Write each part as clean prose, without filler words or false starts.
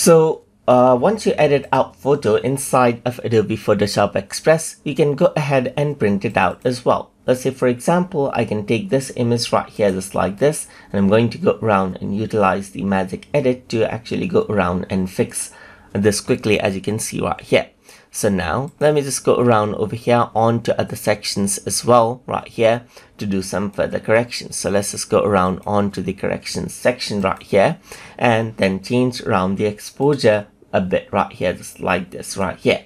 So once you edit out photo inside of Adobe Photoshop Express, you can go ahead and print it out as well. Let's say, for example, I can take this image right here just like this, and I'm going to go around and utilize the magic edit to actually go around and fix this quickly, as you can see right here. So now let me just go around over here onto other sections as well right here to do some further corrections. So let's just go around onto the corrections section right here and then change around the exposure a bit right here, just like this right here.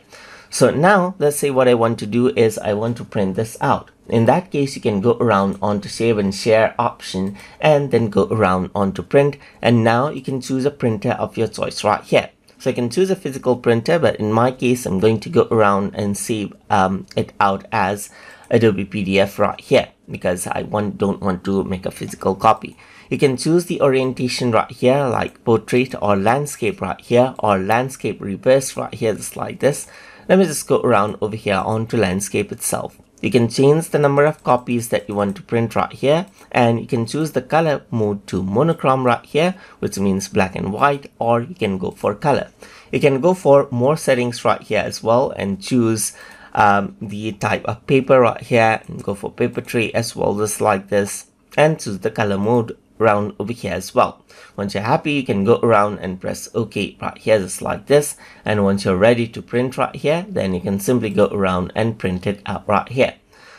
So now let's say what I want to do is I want to print this out. In that case, you can go around onto save and share option and then go around onto print, and now you can choose a printer of your choice right here. So I can choose a physical printer, but in my case, I'm going to go around and save it out as Adobe PDF right here because I don't want to make a physical copy. You can choose the orientation right here, like portrait or landscape right here, or landscape reverse right here, just like this. Let me just go around over here onto landscape itself. You can change the number of copies that you want to print right here, and you can choose the color mode to monochrome right here, which means black and white, or you can go for color. You can go for more settings right here as well and choose the type of paper right here and go for paper tray as well, just like this, and choose the color mode around over here as well. Once you're happy, you can go around and press OK right here, just like this. And once you're ready to print right here, then you can simply go around and print it out right here.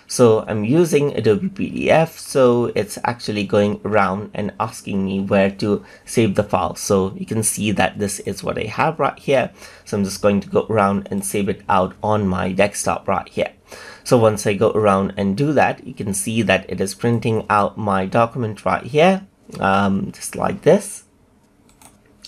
So I'm using Adobe PDF, so it's actually going around and asking me where to save the file. So you can see that this is what I have right here. So I'm just going to go around and save it out on my desktop right here. So once I go around and do that, you can see that it is printing out my document right here, just like this.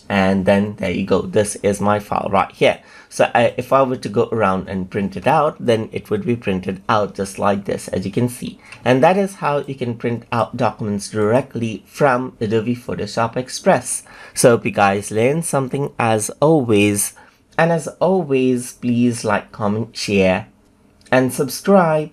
And then there you go, this is my file right here. So if I were to go around and print it out, then it would be printed out just like this, as you can see. And that is how you can print out documents directly from Adobe Photoshop Express. So hope you guys learned something as always. And as always, please like, comment, share, and subscribe.